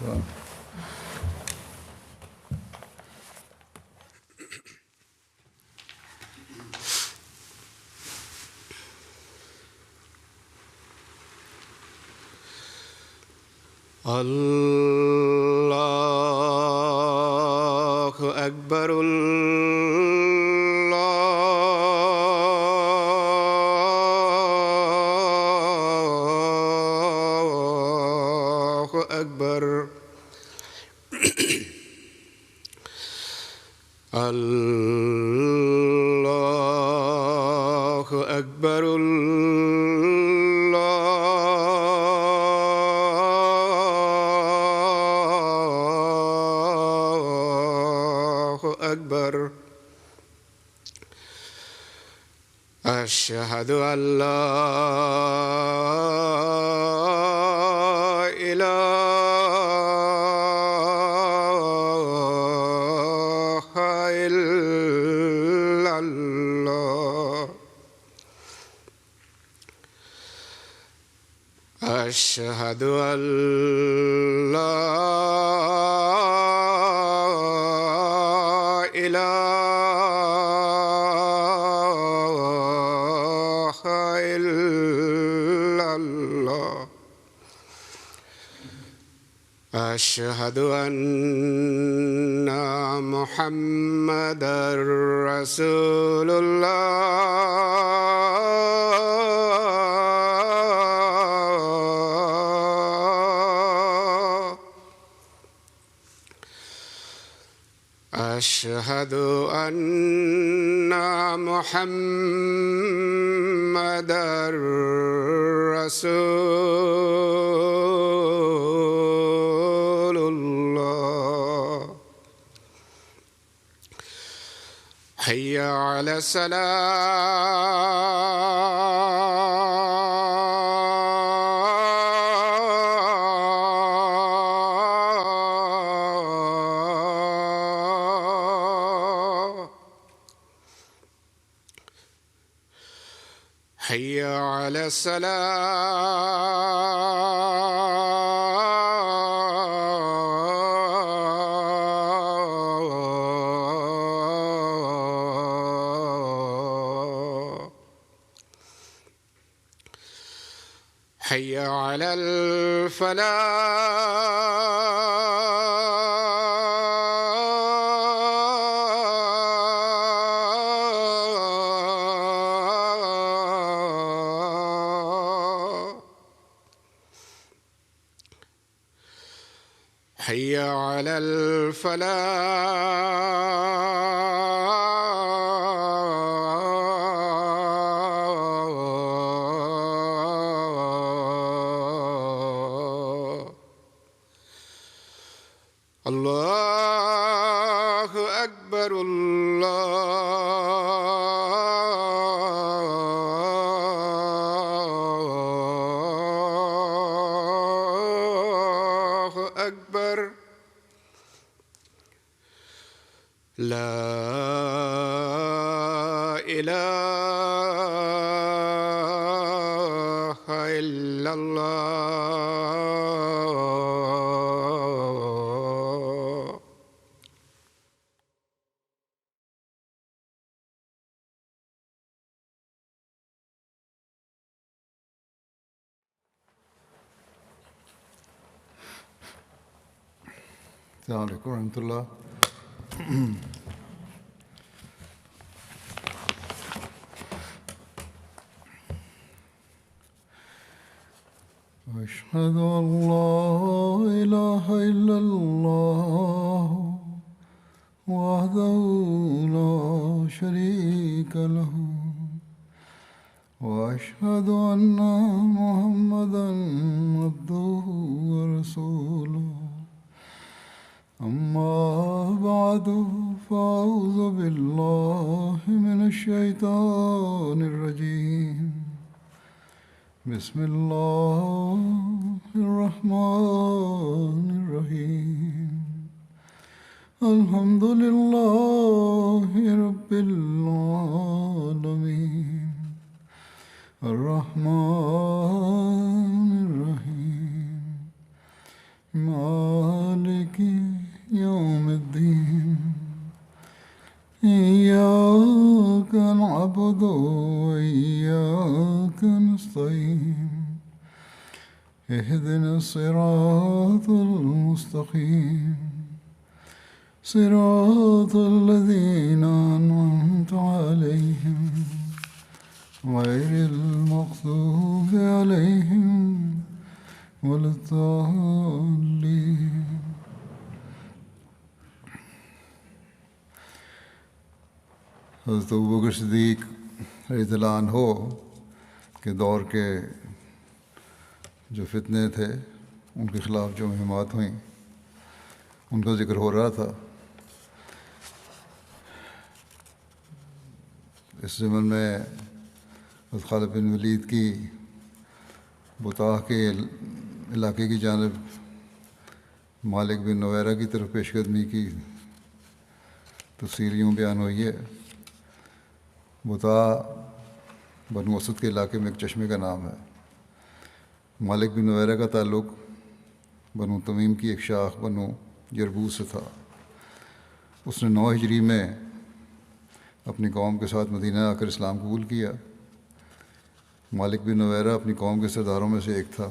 اللہ اکبر اللہ اکبر اللہ اکبر أشهد أن لا إله إلا الله أشهد أن لا إله إلا الله أشهد أن محمدًا رسول الله أشهد أن محمدًا رسول الله حي على الصلاة حي على الصلاة حي على الفلاح حي على الفلاح الله أكبر الله أكبر لا إله إلا الله السلام علیکم ورحمۃ اللہ. أشهد أن لا إله إلا الله وحده لا شريك له وأشهد أن محمدًا عبده ورسوله أما بعد فأعوذ بالله من الشيطان الرجيم بسم الله الرحمن الرحيم الحمد لله رب العالمين الرحمن الرحيم مالك الرحيم اهدنا الصراط المستقيم صراط الذين أنعمت عليهم غير المغضوب عليهم ولا الضالين. حضرت ابوبکر صدیق رضی اللہ عنہ کے دور کے جو فتنے تھے ان کے خلاف جو مہمات ہوئیں ان کا ذکر ہو رہا تھا. اس زمن میں حضرت خالد بن ولید کی بطاح کے علاقے کی جانب مالک بن نویرہ کی طرف پیش قدمی کی تفصیل یوں بیان ہوئی ہے. بطاح بنو اسد کے علاقے میں ایک چشمے کا نام ہے. مالک بن نویرہ کا تعلق بنو تمیم کی ایک شاخ بنو یربوز سے تھا. اس نے 9 ہجری میں اپنی قوم کے ساتھ مدینہ آ کر اسلام قبول کیا. مالک بن نویرہ اپنی قوم کے سرداروں میں سے ایک تھا.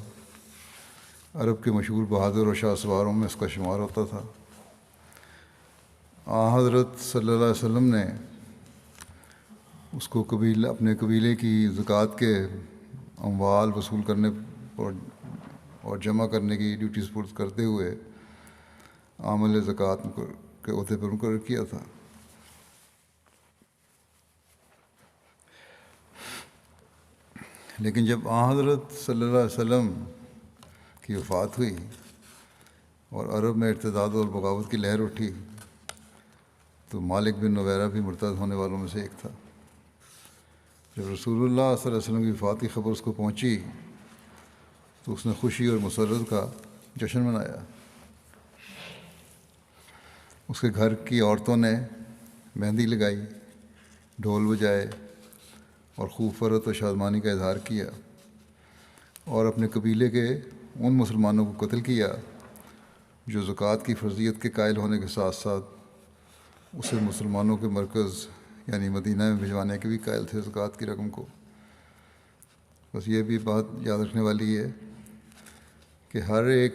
عرب کے مشہور بہادر اور شاہ سواروں میں اس کا شمار ہوتا تھا. حضرت صلی اللہ علیہ وسلم نے اس کو اپنے قبیلے کی زکوٰۃ کے اموال وصول کرنے اور جمع کرنے کی ڈیوٹی سپرد کرتے ہوئے عامل زکوٰۃ کے عہدے پر مقرر کیا تھا. لیکن جب حضرت صلی اللہ علیہ وسلم کی وفات ہوئی اور عرب میں ارتداد اور بغاوت کی لہر اٹھی تو مالک بن نویرہ بھی مرتد ہونے والوں میں سے ایک تھا. جب رسول اللہ صلی اللہ علیہ وسلم کی وفات کی خبر اس کو پہنچی تو اس نے خوشی اور مسرت کا جشن منایا. اس کے گھر کی عورتوں نے مہندی لگائی، ڈھول بجائے اور خوب فرحت و شادمانی کا اظہار کیا اور اپنے قبیلے کے ان مسلمانوں کو قتل کیا جو زکوٰۃ کی فرضیت کے قائل ہونے کے ساتھ ساتھ اسے مسلمانوں کے مرکز یعنی مدینہ میں بھجوانے کے بھی قائل تھے زکوٰۃ کی رقم کو. بس یہ بھی بات یاد رکھنے والی ہے کہ ہر ایک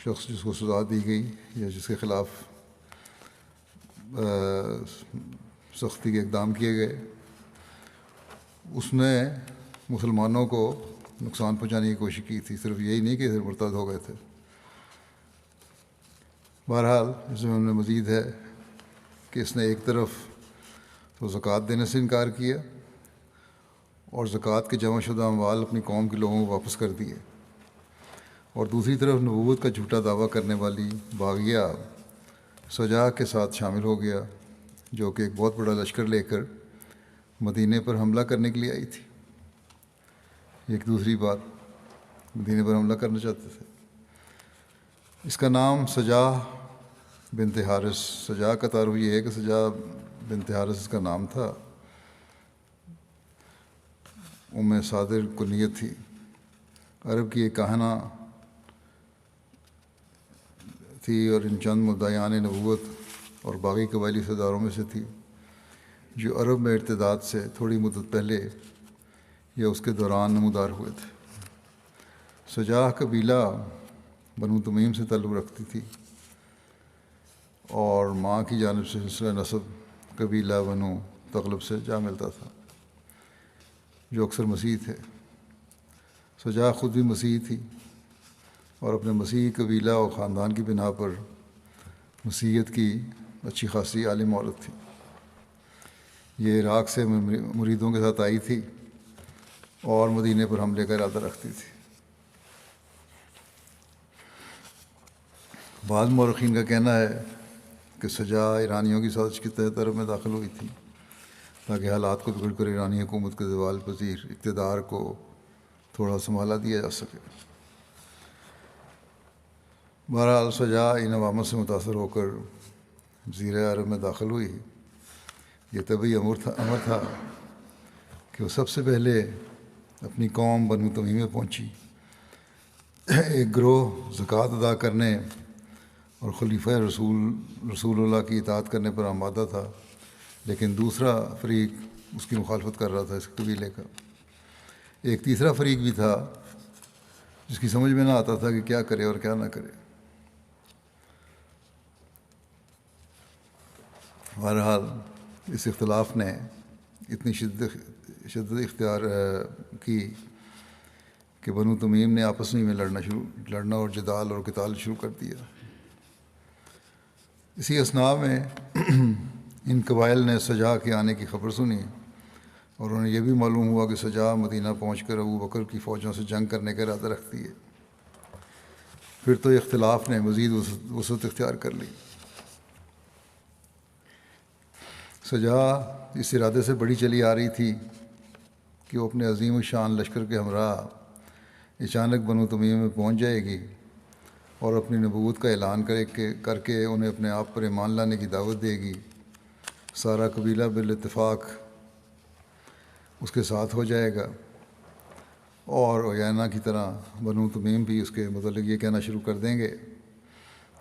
شخص جس کو سزا دی گئی یا جس کے خلاف سختی کے اقدام کیے گئے اس نے مسلمانوں کو نقصان پہنچانے کی کوشش کی تھی. صرف یہی نہیں کہ مرتد ہو گئے تھے. بہرحال اس میں ہم نے مزید ہے کہ اس نے ایک طرف تو زکوٰۃ دینے سے انکار کیا اور زکوٰۃ کے جمع شدہ اموال اپنی قوم کے لوگوں کو واپس کر دیے، اور دوسری طرف نبوت کا جھوٹا دعویٰ کرنے والی باغیہ سجا کے ساتھ شامل ہو گیا جو کہ ایک بہت بڑا لشکر لے کر مدینے پر حملہ کرنے کے لیے آئی تھی. ایک دوسری بات، مدینے پر حملہ کرنا چاہتے تھے. اس کا نام سجا بنت حارث، سجا کا تعارف یہ ہے کہ سجا بنت حارث اس کا نام تھا. صادر کنیت تھی. عرب کی ایک کاہنہ تھی اور ان چند مدعیان نبوت اور باقی قبائلی سرداروں میں سے تھی جو عرب میں ارتداد سے تھوڑی مدت پہلے یا اس کے دوران نمودار ہوئے تھے. سجاہ قبیلہ بنو تمیم سے تعلق رکھتی تھی اور ماں کی جانب سے سلسلہ نسب قبیلہ بنو تغلب سے جا ملتا تھا جو اکثر مسیحی تھے. سجاہ خود بھی مسیحی تھی اور اپنے مسیحی قبیلہ اور خاندان کی بنا پر مسیحیت کی اچھی خاصی عالم عورت تھی. یہ عراق سے مریدوں کے ساتھ آئی تھی اور مدینے پر حملے کا ارادہ رکھتی تھی. بعض مورخین کا کہنا ہے کہ سجا ایرانیوں کی سازش کے تحت عرب میں داخل ہوئی تھی تاکہ حالات کو بگڑ کر ایرانی حکومت کے زوال پذیر اقتدار کو تھوڑا سنبھالا دیا جا سکے. بہرحال سجا ان عوامت سے متاثر ہو کر جزیرہ عرب میں داخل ہوئی. یہ طبعی امر تھا کہ وہ سب سے پہلے اپنی قوم بنو تمیم میں پہنچی. ایک گروہ زکوٰۃ ادا کرنے اور خلیفہ رسول اللہ کی اطاعت کرنے پر آمادہ تھا، لیکن دوسرا فریق اس کی مخالفت کر رہا تھا اس قبیلے کا۔ ایک تیسرا فریق بھی تھا جس کی سمجھ میں نہ آتا تھا کہ کیا کرے اور کیا نہ کرے۔ بہرحال اس اختلاف نے اتنی شدت اختیار کی کہ بنو تمیم نے آپس میں لڑنا اور جدال اور قتال شروع کر دیا۔ اسی اثناء میں ان قبائل نے سجا کے آنے کی خبر سنی اور انہیں یہ بھی معلوم ہوا کہ سجا مدینہ پہنچ کر ابو بکر کی فوجوں سے جنگ کرنے کا ارادہ رکھتی ہے۔ پھر تو اختلاف نے مزید وسعت اختیار کر لی۔ سجا اس ارادے سے بڑی چلی آ رہی تھی کہ وہ اپنے عظیم الشان لشکر کے ہمراہ اچانک بنو تمیم میں پہنچ جائے گی اور اپنی نبوت کا اعلان کر کے انہیں اپنے آپ پر ایمان لانے کی دعوت دے گی۔ سارا قبیلہ بالاتفاق اس کے ساتھ ہو جائے گا، اور عیینہ کی طرح بنو تمیم بھی اس کے متعلق یہ کہنا شروع کر دیں گے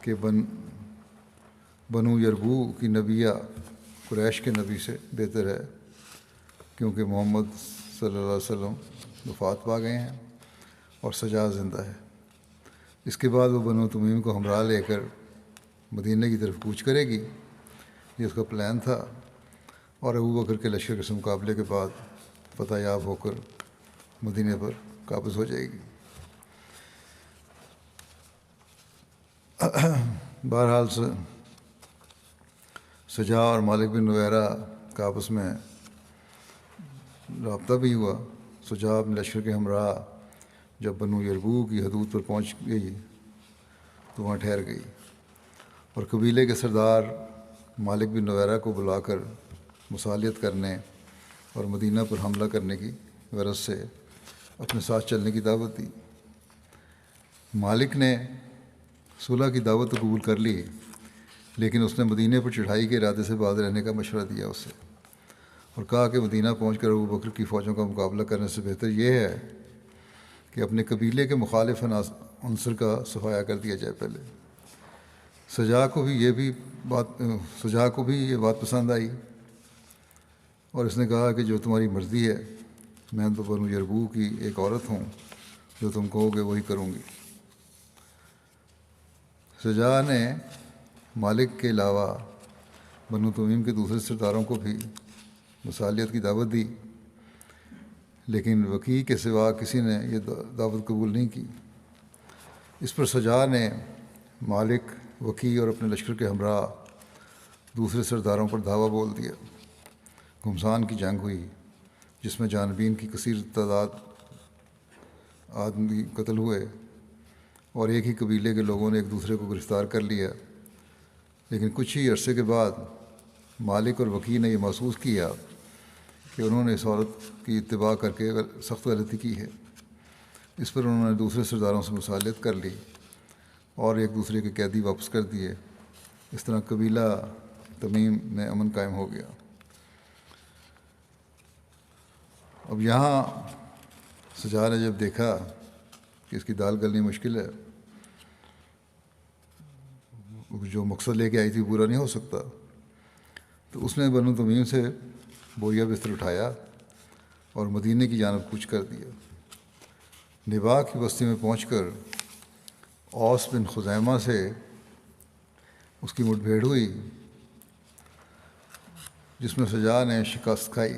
کہ بنو یربو کی نبیہ قریش کے نبی سے بہتر ہے، کیونکہ محمد صلی اللہ علیہ وسلم وفات پا گئے ہیں اور سجا زندہ ہے۔ اس کے بعد وہ بنو تمیم کو ہمراہ لے کر مدینہ کی طرف کوچ کرے گی، یہ اس کا پلان تھا، اور ابو بکر کے لشکر کے مقابلے کے بعد فتح یاب ہو کر مدینہ پر قابض ہو جائے گی۔ بہرحال سجا اور مالک بن نویرہ کا آپس میں رابطہ بھی ہوا۔ سجا اپنے لشکر کے ہمراہ جب بنو یربو کی حدود پر پہنچ گئی تو وہاں ٹھہر گئی، اور قبیلے کے سردار مالک بن نویرہ کو بلا کر مصالحت کرنے اور مدینہ پر حملہ کرنے کی غرض سے اپنے ساتھ چلنے کی دعوت دی۔ مالک نے صلح کی دعوت تو قبول کر لی، لیکن اس نے مدینہ پر چڑھائی کے ارادے سے باز رہنے کا مشورہ دیا اسے، اور کہا کہ مدینہ پہنچ کر ابو بکر کی فوجوں کا مقابلہ کرنے سے بہتر یہ ہے کہ اپنے قبیلے کے مخالف عنصر کا صفایا کر دیا جائے پہلے۔ سجا کو بھی یہ بات پسند آئی، اور اس نے کہا کہ جو تمہاری مرضی ہے، میں تو بنو یربو کی ایک عورت ہوں، جو تم کہو گے وہی کروں گی۔ سجا نے مالک کے علاوہ بنو تمیم کے دوسرے سرداروں کو بھی مصالحت کی دعوت دی، لیکن وکی کے سوا کسی نے یہ دعوت قبول نہیں کی۔ اس پر سجا نے مالک، وکی اور اپنے لشکر کے ہمراہ دوسرے سرداروں پر دھاوا بول دیا۔ گھمسان کی جنگ ہوئی، جس میں جانبین کی کثیر تعداد آدمی قتل ہوئے، اور ایک ہی قبیلے کے لوگوں نے ایک دوسرے کو گرفتار کر لیا۔ لیکن کچھ ہی عرصے کے بعد مالک اور وکی نے یہ محسوس کیا کہ انہوں نے اس عورت کی اتباع کر کے سخت غلطی کی ہے۔ اس پر انہوں نے دوسرے سرداروں سے مصالحت کر لی اور ایک دوسرے کے قیدی واپس کر دیے۔ اس طرح قبیلہ تمیم میں امن قائم ہو گیا۔ اب یہاں سجا نے جب دیکھا کہ اس کی دال گلنی مشکل ہے، جو مقصد لے کے آئی تھی پورا نہیں ہو سکتا، تو اس نے بنو تمیم سے بوریہ بستر اٹھایا اور مدینے کی جانب کوچ کر دیا۔ نبا کی بستی میں پہنچ کر اوس بن خزیمہ سے اس کی مٹ بھیڑ ہوئی، جس میں سجا نے شکست کھائی،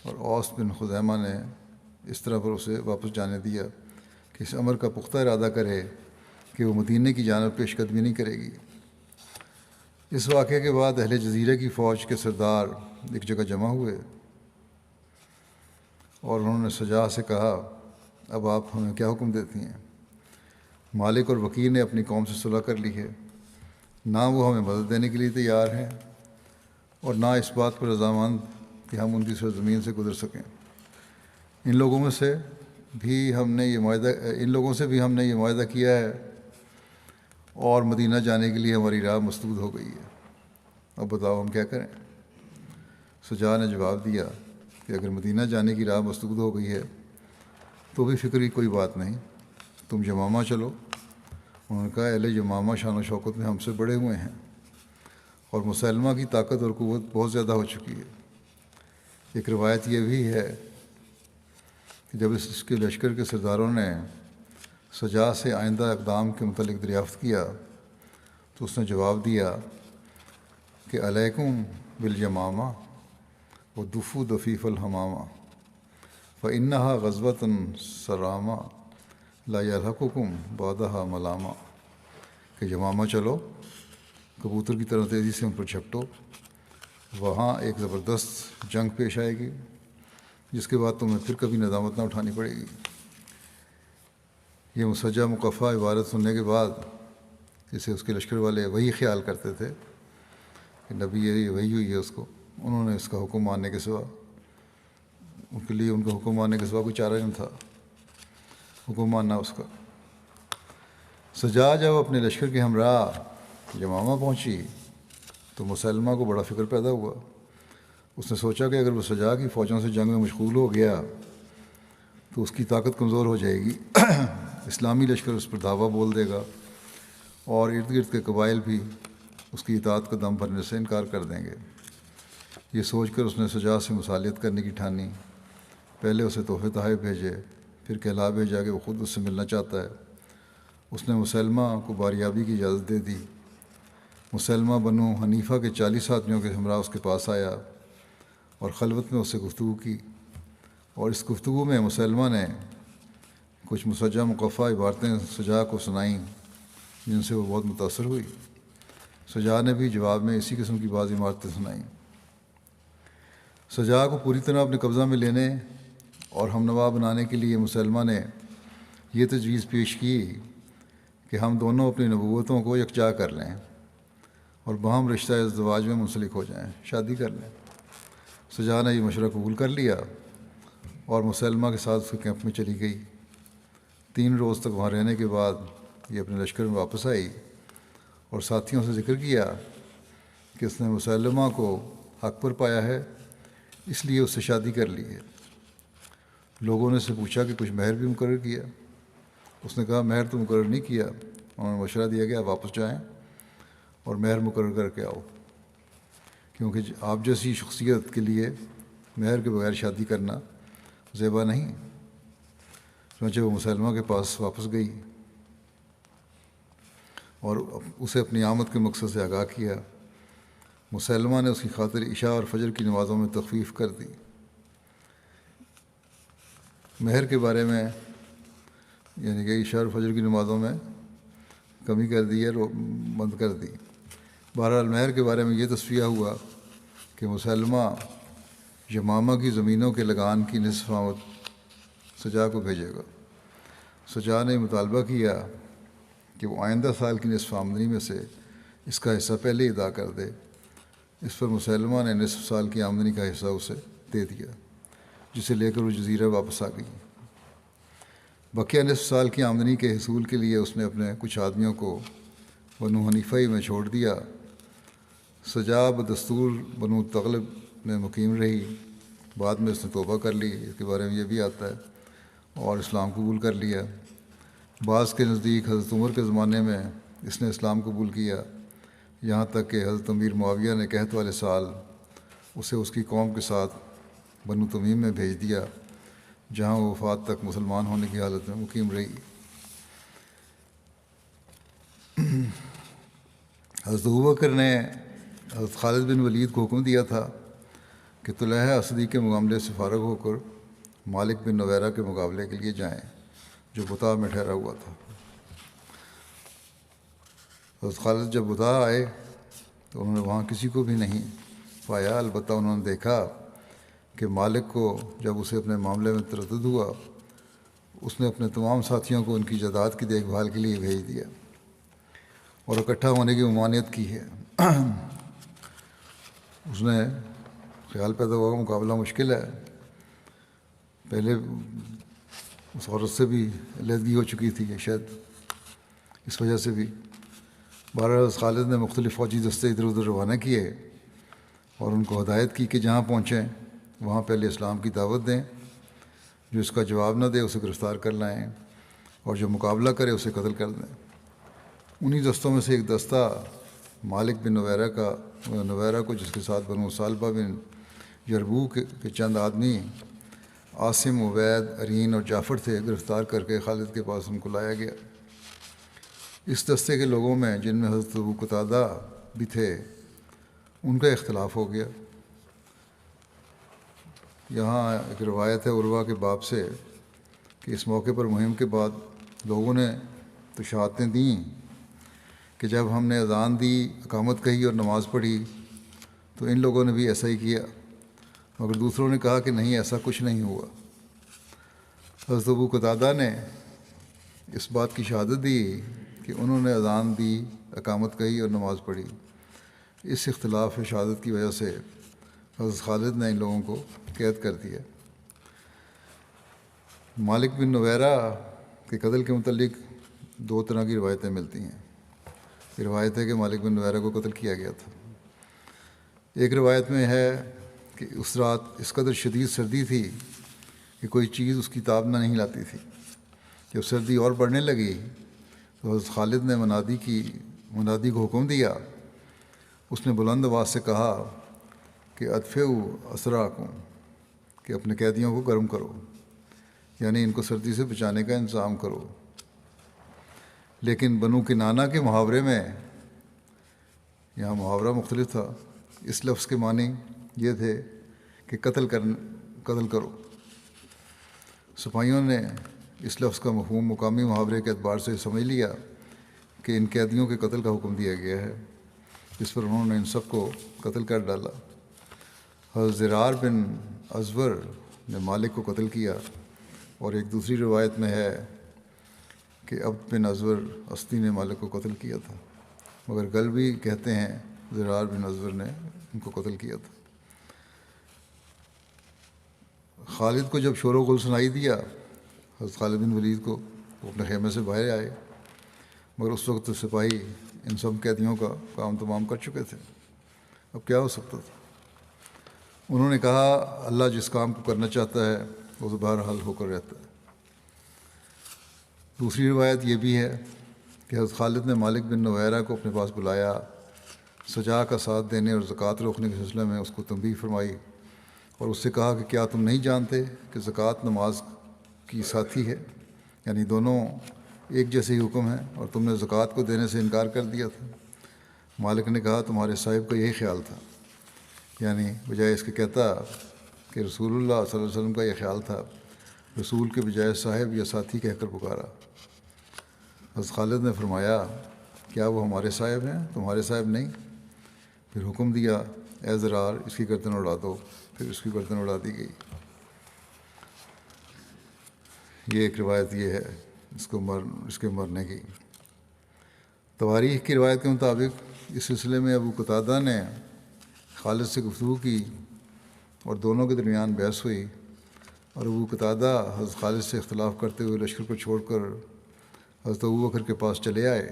اور اوس بن خزیمہ نے اس طرح پر اسے واپس جانے دیا کہ اس امر کا پختہ ارادہ کرے کہ وہ مدینے کی جانب پیش قدمی نہیں کرے گی۔ اس واقعے کے بعد اہل جزیرے کی فوج کے سردار ایک جگہ جمع ہوئے، اور انہوں نے سجا سے کہا، اب آپ ہمیں کیا حکم دیتی ہیں؟ مالک اور وکیل نے اپنی قوم سے صلح کر لی ہے، نہ وہ ہمیں مدد دینے کے لیے تیار ہیں اور نہ اس بات پر رضامند کہ ہم ان کی سرزمین سے گزر سکیں۔ ان لوگوں سے بھی ہم نے یہ معاہدہ کیا ہے، اور مدینہ جانے کے لیے ہماری راہ مسدود ہو گئی ہے۔ اب بتاؤ ہم کیا کریں؟ سجا نے جواب دیا کہ اگر مدینہ جانے کی راہ مسدود ہو گئی ہے تو بھی فکر کی کوئی بات نہیں، تم یمامہ چلو۔ انہوں نے کہا، اہل یمامہ شان و شوکت میں ہم سے بڑے ہوئے ہیں، اور مسلمہ کی طاقت اور قوت بہت زیادہ ہو چکی ہے، ایک روایت یہ بھی ہے کہ جب اس کے لشکر کے سرداروں نے سجا سے آئندہ اقدام کے متعلق دریافت کیا تو اس نے جواب دیا کہ علیکم بالیمامہ و دفو دفیف الحمامہ فإنها غزوة سرامہ لا یلحقکم بعدها ملامہ، کہ یمامہ چلو، کبوتر کی طرح تیزی سے ان پر جھپٹو، وہاں ایک زبردست جنگ پیش آئے گی جس کے بعد تمہیں پھر کبھی ندامت نہ اٹھانی پڑے گی۔ یہ مسجع مقفع عبارت سننے کے بعد جسے اس کے لشکر والے وہی خیال کرتے تھے کہ نبی یہ وہی ہوئی ہے اس کو، انہوں نے اس کا حکم ماننے کے سوا، ان کے لیے ان کا حکم ماننے کے سوا کوئی چارہ نہیں تھا، حکم ماننا اس کا۔ سجا جب اپنے لشکر کے ہمراہ یمامہ پہنچی تو مسلمہ کو بڑا فکر پیدا ہوا۔ اس نے سوچا کہ اگر وہ سجا کی فوجوں سے جنگ میں مشغول ہو گیا تو اس کی طاقت کمزور ہو جائے گی، اسلامی لشکر اس پر دھاوا بول دے گا اور ارد گرد کے قبائل بھی اس کی اطاعت کا دم بھرنے سے انکار کر دیں گے۔ یہ سوچ کر اس نے سجا سے مصالحت کرنے کی ٹھانی۔ پہلے اسے تحفے تحائف بھیجے، پھر کہلا بھیجا کہ وہ خود اس سے ملنا چاہتا ہے۔ اس نے مسلمہ کو باریابی کی اجازت دے دی۔ مسلمہ بنو حنیفہ کے 40 آدمیوں کے ہمراہ اس کے پاس آیا اور خلوت میں اس سے گفتگو کی، اور اس گفتگو میں مسلمہ نے کچھ مسجع مقفع عبارتیں سجا کو سنائیں جن سے وہ بہت متاثر ہوئی۔ سجا نے بھی جواب میں اسی قسم کی بعض عبارتیں سنائیں۔ سجا کو پوری طرح اپنے قبضہ میں لینے اور ہم نوا بنانے کے لیے مسلمہ نے یہ تجویز پیش کی کہ ہم دونوں اپنی نبوتوں کو یکجا کر لیں اور باہم رشتہ ازدواج میں منسلک ہو جائیں، شادی کر لیں۔ سجا نے یہ مشورہ قبول کر لیا اور مسلمہ کے ساتھ اس کے کیمپ میں چلی گئی۔ 3 روز تک وہاں رہنے کے بعد یہ اپنے لشکر میں واپس آئی اور ساتھیوں سے ذکر کیا کہ اس نے مسلمہ کو حق پر پایا ہے، اس لیے اس سے شادی کر لی ہے۔ لوگوں نے اس سے پوچھا کہ کچھ مہر بھی مقرر کیا؟ اس نے کہا مہر تو مقرر نہیں کیا۔ انہوں نے مشورہ دیا کہ آپ واپس جائیں اور مہر مقرر کر کے آؤ، کیونکہ آپ جیسی شخصیت کے لیے مہر کے بغیر شادی کرنا زیبا نہیں۔ چنانچہ وہ مسلمہ کے پاس واپس گئی اور اسے اپنی آمد کے مقصد سے آگاہ کیا۔ مسلمہ نے اس کی خاطر عشاء اور فجر کی نمازوں میں تخفیف کر دی۔ مہر کے بارے میں یعنی کہ عشاء اور فجر کی نمازوں میں کمی کر دی ہے، بند کر دی۔ بہرحال مہر کے بارے میں یہ تصفیہ ہوا کہ مسلمہ یمامہ کی زمینوں کے لگان کی نصف آمد سجا کو بھیجے گا۔ سجا نے مطالبہ کیا کہ وہ آئندہ سال کی نصف آمدنی میں سے اس کا حصہ پہلے ہی ادا کر دے۔ اس پر مسلمہ نے نصف سال کی آمدنی کا حصہ اسے دے دیا، جسے لے کر وہ جزیرہ واپس آ گئی۔ بقیہ نصف سال کی آمدنی کے حصول کے لیے اس نے اپنے کچھ آدمیوں کو بنو حنیفہ میں چھوڑ دیا۔ سجا بدستور بنو تغلب میں مقیم رہی۔ بعد میں اس نے توبہ کر لی، اس کے بارے میں یہ بھی آتا ہے، اور اسلام قبول کر لیا۔ بعض کے نزدیک حضرت عمر کے زمانے میں اس نے اسلام قبول کیا، یہاں تک کہ حضرت امیر معاویہ نے قحط والے سال اسے اس کی قوم کے ساتھ بنو تمیم میں بھیج دیا، جہاں وہ وفات تک مسلمان ہونے کی حالت میں مقیم رہی۔ حضرت ابوبکر نے حضرت خالد بن ولید کو حکم دیا تھا کہ طلحہ اسدی کے معاملے سے فارغ ہو کر مالک بن نویرہ کے مقابلے کے لیے جائیں، جو بطا میں ٹھہرا ہوا تھا۔ حضرت خالد جب بطا آئے تو انہوں نے وہاں کسی کو بھی نہیں پایا، البتہ انہوں نے دیکھا کہ مالک کو جب اسے اپنے معاملے میں تردد ہوا، اس نے اپنے تمام ساتھیوں کو ان کی جائیداد کی دیکھ بھال کے لیے بھیج دیا اور اکٹھا ہونے کی ممانعت کی ہے۔ اس نے خیال پیدا ہوا کہ مقابلہ مشکل ہے، پہلے اس عورت سے بھی علیحدگی ہو چکی تھی، شاید اس وجہ سے بھی۔ بہرحال خالد نے مختلف فوجی دستے ادھر ادھر روانہ کیے اور ان کو ہدایت کی کہ جہاں پہنچیں وہاں پہلے اسلام کی دعوت دیں، جو اس کا جواب نہ دے اسے گرفتار کر لائیں، اور جو مقابلہ کرے اسے قتل کر دیں۔ انہی دستوں میں سے ایک دستہ مالک بن نویرہ کو، جس کے ساتھ بنو سالبہ بن یربوک کے چند آدمی عاصم، عبید، ارین اور جعفر تھے، گرفتار کر کے خالد کے پاس ان کو لایا گیا۔ اس دستے کے لوگوں میں جن میں حضرت ابو قتادہ بھی تھے ان کا اختلاف ہو گیا۔ یہاں ایک روایت ہے عروہ کے باب سے کہ اس موقع پر مہم کے بعد لوگوں نے تو شہادتیں دیں کہ جب ہم نے اذان دی، اقامت کہی اور نماز پڑھی تو ان لوگوں نے بھی ایسا ہی کیا، مگر دوسروں نے کہا کہ نہیں، ایسا کچھ نہیں ہوا۔ حضرت ابو قتادہ نے اس بات کی شہادت دی کہ انہوں نے اذان دی، اقامت کہی اور نماز پڑھی۔ اس اختلاف شہادت کی وجہ سے حضرت خالد نے ان لوگوں کو قید کر دیا۔ مالک بن نویرہ کے قتل کے متعلق دو طرح کی روایتیں ملتی ہیں۔ یہ روایت ہے کہ مالک بن نویرہ کو قتل کیا گیا تھا۔ ایک روایت میں ہے کہ اس رات اس قدر شدید سردی تھی کہ کوئی چیز اس کی تاب نہ نہیں لاتی تھی۔ جب سردی اور بڑھنے لگی تو حضرت خالد نے منادی کو حکم دیا۔ اس نے بلند آواز سے کہا کہ ادفعوا اسراکم، کہ اپنے قیدیوں کو گرم کرو، یعنی ان کو سردی سے بچانے کا انتظام کرو۔ لیکن بنو کنانہ کے محاورے میں، یہاں محاورہ مختلف تھا، اس لفظ کے معنی یہ تھے کہ قتل کرو۔ سپاہیوں نے اس لفظ کا مفہوم مقامی محاورے کے اعتبار سے سمجھ لیا کہ ان قیدیوں کے قتل کا حکم دیا گیا ہے، جس پر انہوں نے ان سب کو قتل کر ڈالا۔ حضرت زرار بن ازور نے مالک کو قتل کیا، اور ایک دوسری روایت میں ہے کہ عبد بن ازور اسدی نے مالک کو قتل کیا تھا، مگر گلبی کہتے ہیں زرار بن ازور نے ان کو قتل کیا تھا۔ خالد کو جب شور و غل سنائی دیا، حضرت خالد بن ولید کو، وہ اپنے خیمے سے باہر آئے، مگر اس وقت سپاہی ان سب قیدیوں کا کام تمام کر چکے تھے، اب کیا ہو سکتا تھا۔ انہوں نے کہا اللہ جس کام کو کرنا چاہتا ہے وہ تو بہرحال ہو کر رہتا ہے۔ دوسری روایت یہ بھی ہے کہ حضرت خالد نے مالک بن نویرہ کو اپنے پاس بلایا، سجا کا ساتھ دینے اور زکوٰۃ روکنے کے سلسلے میں اس کو تنبیہ فرمائی، اور اس سے کہا کہ کیا تم نہیں جانتے کہ زکوٰۃ نماز کی ساتھی ہے، یعنی دونوں ایک جیسے ہی حکم ہیں، اور تم نے زکوٰۃ کو دینے سے انکار کر دیا تھا۔ مالک نے کہا تمہارے صاحب کا یہی خیال تھا، یعنی بجائے اس کے کہتا کہ رسول اللہ صلی اللہ علیہ وسلم کا یہ خیال تھا، رسول کے بجائے صاحب یا ساتھی کہہ کر پکارا۔ حضرت خالد نے فرمایا کیا وہ ہمارے صاحب ہیں، تمہارے صاحب نہیں؟ پھر حکم دیا اے زرار اس کی گردن اڑا دو، پھر اس کی گردن اڑا دی گئی۔ یہ ایک روایت یہ ہے اس کے مرنے کی۔ تواریخ کی روایت کے مطابق اس سلسلے میں ابو قتادہ نے خالد سے گفتگو کی اور دونوں کے درمیان بحث ہوئی، اور ابو قتادہ حضرت خالد سے اختلاف کرتے ہوئے لشکر کو چھوڑ کر حضرت ابوبکر کے پاس چلے آئے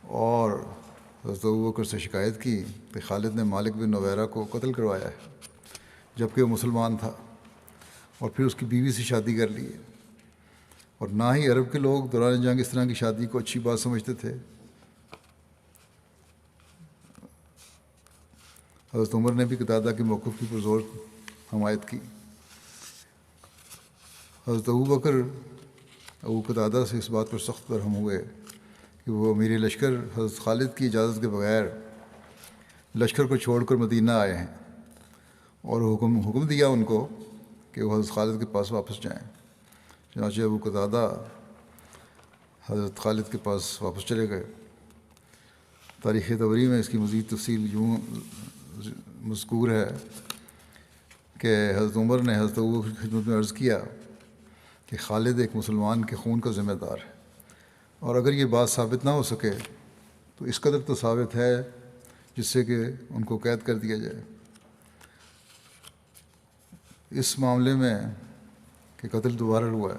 اور حضرت ابوبکر سے شکایت کی کہ خالد نے مالک بن نویرہ کو قتل کروایا ہے جبکہ وہ مسلمان تھا، اور پھر اس کی بیوی سے شادی کر لی ہے، اور نہ ہی عرب کے لوگ دوران جنگ اس طرح کی شادی کو اچھی بات سمجھتے تھے۔ حضرت عمر نے بھی قتادہ کے موقف کی پرزور حمایت کی۔ حضرت ابو قتادہ سے اس بات پر سخت برہم ہوئے کہ وہ امیر لشکر حضرت خالد کی اجازت کے بغیر لشکر کو چھوڑ کر مدینہ آئے ہیں، اور حکم دیا ان کو کہ وہ حضرت خالد کے پاس واپس جائیں۔ چنانچہ ابو قتادہ حضرت خالد کے پاس واپس چلے گئے۔ تاریخ طبری میں اس کی مزید تفصیل یوں مذکور ہے کہ حضرت عمر نے حضرت ابوبکر کی خدمت میں عرض کیا کہ خالد ایک مسلمان کے خون کا ذمہ دار ہے، اور اگر یہ بات ثابت نہ ہو سکے تو اس قدر تو ثابت ہے جس سے کہ ان کو قید کر دیا جائے۔ اس معاملے میں کہ قتل دوبارہ ہوا ہے،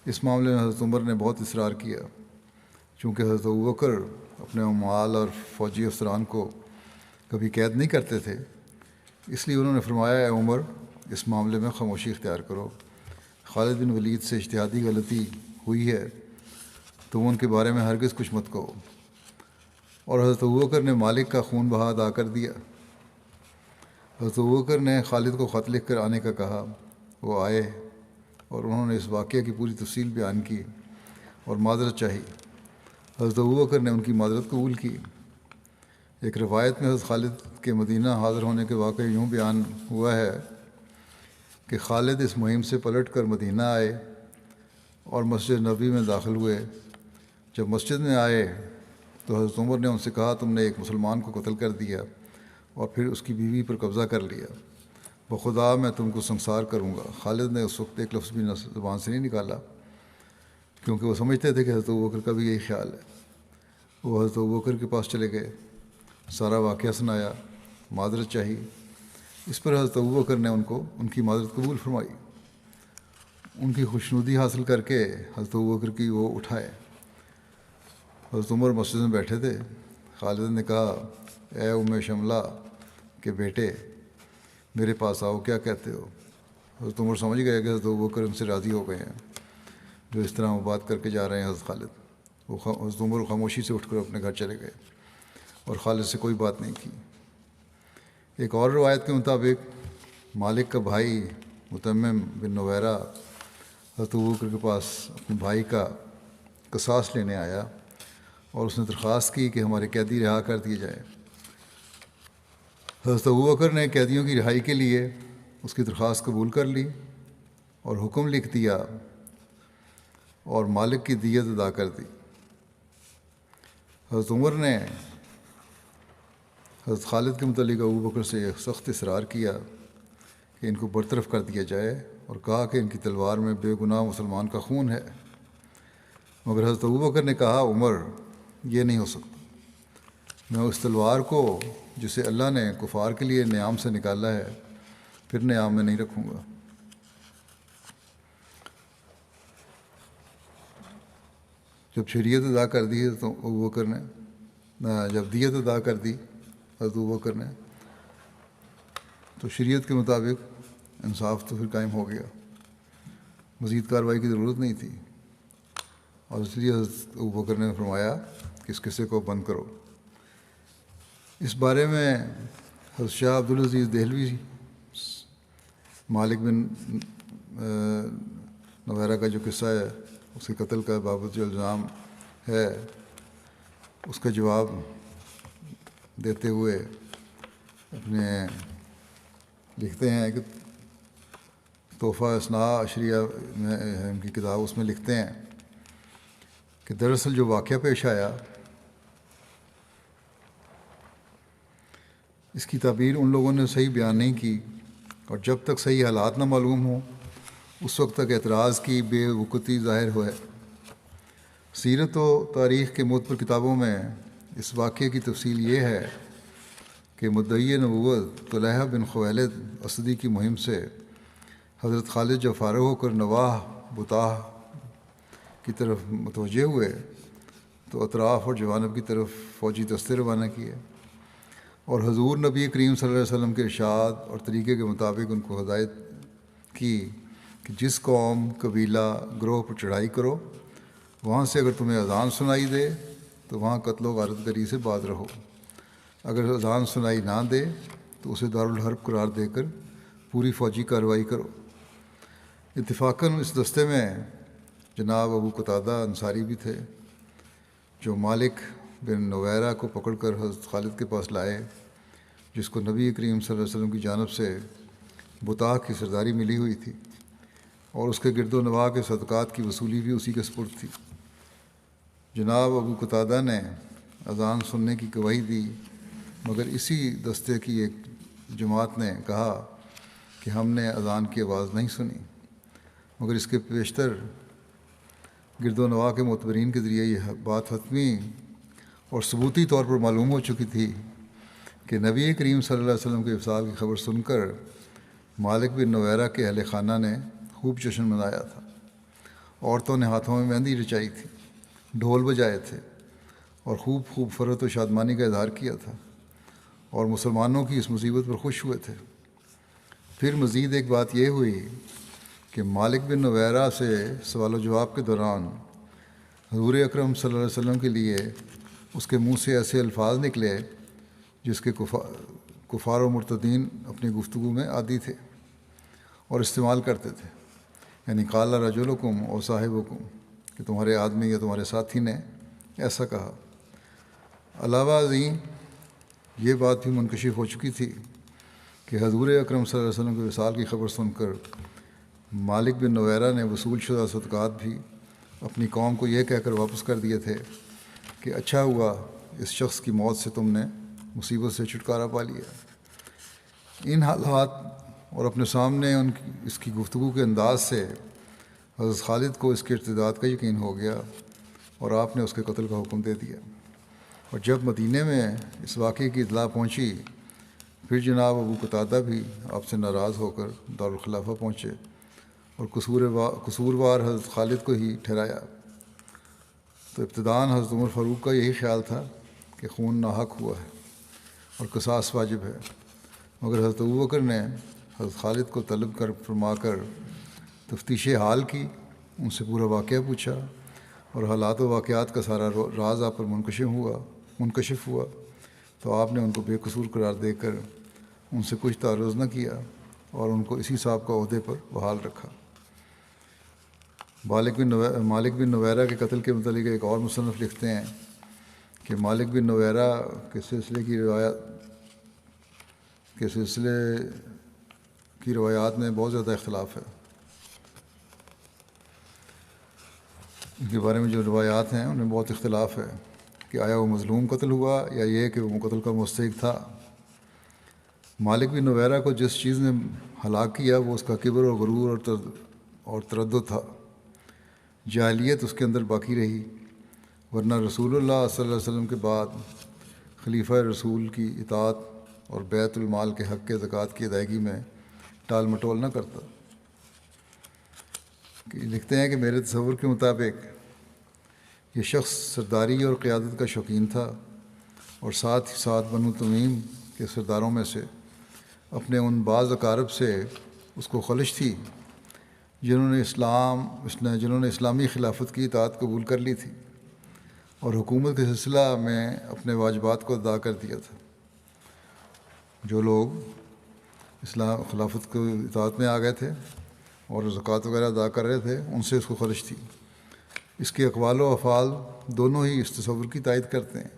اس معاملے میں حضرت عمر نے بہت اصرار کیا، چونکہ حضرت ابوبکر اپنے مال اور فوجی افسران کو کبھی قید نہیں کرتے تھے، اس لیے انہوں نے فرمایا اے عمر اس معاملے میں خاموشی اختیار کرو، خالد بن ولید سے اجتہادی غلطی ہوئی ہے، تم ان کے بارے میں ہرگز کچھ مت کہو۔ اور حضرت ابوبکر نے مالک کا خون بہا ادا کر دیا۔ حضرت ابوبکر نے خالد کو خط لکھ کر آنے کا کہا، وہ آئے اور انہوں نے اس واقعہ کی پوری تفصیل بیان کی اور معذرت چاہی۔ حضرت ابوبکر نے ان کی معذرت قبول کی۔ ایک روایت میں حضرت خالد کے مدینہ حاضر ہونے کے واقعے یوں بیان ہوا ہے کہ خالد اس مہم سے پلٹ کر مدینہ آئے اور مسجد نبوی میں داخل ہوئے۔ جب مسجد میں آئے تو حضرت عمر نے ان سے کہا، تم نے ایک مسلمان کو قتل کر دیا اور پھر اس کی بیوی پر قبضہ کر لیا، بخدا میں تم کو سنسار کروں گا۔ خالد نے اس وقت ایک لفظ بھی زبان سے نہیں نکالا، کیونکہ وہ سمجھتے تھے کہ حضرت ابوبکر کا بھی یہی خیال ہے۔ وہ حضرت ابوبکر کے پاس چلے گئے، سارا واقعہ سنایا، معذرت چاہی۔ اس پر حضرت ابوبکر نے ان کی معذرت قبول فرمائی۔ ان کی خوشنودی حاصل کر کے حضرت ابوبکر کی وہ اٹھائے۔ حضرت عمر مسجد میں بیٹھے تھے۔ خالد نے کہا، اے ام شملہ کے بیٹے، میرے پاس آؤ، کیا کہتے ہو؟ حضرت عمر سمجھ گئے کہ حضرت ابوبکر ان سے راضی ہو گئے ہیں جو اس طرح وہ بات کر کے جا رہے ہیں۔ حضرت حضرت عمر خاموشی سے اٹھ کر اپنے گھر چلے گئے اور خالد سے کوئی بات نہیں کی۔ ایک اور روایت کے مطابق مالک کا بھائی متمم بن نویرہ حضرت ابوبکر کے پاس اپنے بھائی کا قصاص لینے آیا اور اس نے درخواست کی کہ ہمارے قیدی رہا کر دیے جائیں۔ حضرت ابوبکر نے قیدیوں کی رہائی کے لیے اس کی درخواست قبول کر لی اور حکم لکھ دیا اور مالک کی دیت ادا کر دی۔ حضرت عمر نے حضرت خالد کے متعلق ابوبکر سے یہ سخت اصرار کیا کہ ان کو برطرف کر دیا جائے اور کہا کہ ان کی تلوار میں بے گناہ مسلمان کا خون ہے، مگر حضرت ابوبکر نے کہا، عمر، یہ نہیں ہو سکتا۔ میں اس تلوار کو جسے اللہ نے کفار کے لیے نیام سے نکالا ہے پھر نیام میں نہیں رکھوں گا۔ جب شریعت ادا کر دی تو ابوبکر نے جب دیت ادا کر دی حضرت ابوبکر نے تو شریعت کے مطابق انصاف تو پھر قائم ہو گیا، مزید کارروائی کی ضرورت نہیں تھی، اور اس لیے حضرت ابوبکر نے فرمایا کہ اس قصے کو بند کرو۔ اس بارے میں حضرت شاہ عبدالعزیز دہلوی مالک بن نویرہ کا جو قصہ ہے، اس کے قتل کا بابت جو الزام ہے، اس کا جواب دیتے ہوئے اپنے لکھتے ہیں کہ تحفہ اثناء عشریہ میں ان کی کتاب، اس میں لکھتے ہیں کہ دراصل جو واقعہ پیش آیا اس کی تعبیر ان لوگوں نے صحیح بیان نہیں کی، اور جب تک صحیح حالات نہ معلوم ہوں اس وقت تک اعتراض کی بے وقوتی ظاہر ہوئے۔ سیرت و تاریخ کے معتبر کتابوں میں اس واقعے کی تفصیل یہ ہے کہ مدعی نبوت طلحہ بن خویلد اسدی کی مہم سے حضرت خالد جب فارغ ہو کر نواح بطاح کی طرف متوجہ ہوئے تو اطراف اور جوانب کی طرف فوجی دستے روانہ کیے اور حضور نبی کریم صلی اللہ علیہ وسلم کے ارشاد اور طریقے کے مطابق ان کو ہدایت کی کہ جس قوم، قبیلہ، گروہ پر چڑھائی کرو، وہاں سے اگر تمہیں اذان سنائی دے تو وہاں قتل و غارت گری سے باز رہو، اگر اذان سنائی نہ دے تو اسے دارالحرب قرار دے کر پوری فوجی کارروائی کرو۔ اتفاقاً اس دستے میں جناب ابو قتادہ انصاری بھی تھے، جو مالک بن نویرہ کو پکڑ کر حضرت خالد کے پاس لائے، جس کو نبی کریم صلی اللہ علیہ وسلم کی جانب سے بطاح کی سرداری ملی ہوئی تھی، اور اس کے گرد و نواح کے صدقات کی وصولی بھی اسی کے سپرد تھی۔ جناب ابو قتادہ نے اذان سننے کی گواہی دی، مگر اسی دستے کی ایک جماعت نے کہا کہ ہم نے اذان کی آواز نہیں سنی، مگر اس کے پیشتر گرد و نواح کے معتبرین کے ذریعے یہ بات حتمی اور ثبوتی طور پر معلوم ہو چکی تھی کہ نبی کریم صلی اللہ علیہ وسلم کے وصال کی خبر سن کر مالک بن نویرہ کے اہل خانہ نے خوب جشن منایا تھا۔ عورتوں نے ہاتھوں میں مہندی رچائی تھی، ڈھول بجائے تھے اور خوب فرحت و شادمانی کا اظہار کیا تھا، اور مسلمانوں کی اس مصیبت پر خوش ہوئے تھے۔ پھر مزید ایک بات یہ ہوئی کہ مالک بن نویرہ سے سوال و جواب کے دوران حضور اکرم صلی اللہ علیہ وسلم کے لیے اس کے منہ سے ایسے الفاظ نکلے جس کے کفار و مرتدین اپنی گفتگو میں عادی تھے اور استعمال کرتے تھے، یعنی قال رجلکم او صاحبکم، کہ تمہارے آدمی یا تمہارے ساتھی نے ایسا کہا۔ علاوہ ازیں یہ بات بھی منکشف ہو چکی تھی کہ حضور اکرم صلی اللہ علیہ وسلم کے وصال کی خبر سن کر مالک بن نویرہ نے وصول شدہ صدقات بھی اپنی قوم کو یہ کہہ کر واپس کر دیے تھے کہ اچھا ہوا اس شخص کی موت سے تم نے مصیبت سے چھٹکارا پا لیا۔ ان حالات اور اپنے سامنے اس کی گفتگو کے انداز سے حضرت خالد کو اس کے ارتداد کا یقین ہو گیا اور آپ نے اس کے قتل کا حکم دے دیا۔ اور جب مدینے میں اس واقعے کی اطلاع پہنچی، پھر جناب ابو قتادہ بھی آپ سے ناراض ہو کر دارالخلافہ پہنچے اور قصوروار حضرت خالد کو ہی ٹھہرایا۔ تو ابتداً حضرت عمر فاروق کا یہی خیال تھا کہ خون ناحق ہوا ہے اور قصاص واجب ہے، مگر حضرت ابوبکر نے حضرت خالد کو طلب فرما کر تفتیش حال کی، ان سے پورا واقعہ پوچھا اور حالات و واقعات کا سارا راز آپ پر منکشف ہوا تو آپ نے ان کو بے قصور قرار دے کر ان سے کچھ تعرض نہ کیا اور ان کو اسی صاحب کا عہدے پر بحال رکھا۔ مالک بن نویرہ کے قتل کے متعلق ایک اور مصنف لکھتے ہیں کہ مالک بن نویرہ کے سلسلے کی روایات میں بہت زیادہ اختلاف ہے۔ ان کے بارے میں جو روایات ہیں ان میں بہت اختلاف ہے کہ آیا وہ مظلوم قتل ہوا یا یہ کہ وہ قتل کا مستحق تھا۔ مالک بن نویرہ کو جس چیز نے ہلاک کیا وہ اس کا کبر اور غرور اور تردد تھا۔ جاہلیت اس کے اندر باقی رہی، ورنہ رسول اللہ صلی اللہ علیہ وسلم کے بعد خلیفہ رسول کی اطاعت اور بیت المال کے حق کے زکوٰۃ کی ادائیگی میں ٹال مٹول نہ کرتا۔ لکھتے ہیں کہ میرے تصور کے مطابق یہ شخص سرداری اور قیادت کا شوقین تھا اور ساتھ ہی ساتھ بنو تمیم کے سرداروں میں سے اپنے ان بعض اقارب سے اس کو خلش تھی جنہوں نے اسلامی خلافت کی اطاعت قبول کر لی تھی اور حکومت کے سلسلہ میں اپنے واجبات کو ادا کر دیا تھا۔ جو لوگ خلافت کی اطاعت میں آ گئے تھے اور زکوٰۃ وغیرہ ادا کر رہے تھے، ان سے اس کو خلش تھی۔ اس کے اقوال و افعال دونوں ہی اس تصور کی تائید کرتے ہیں۔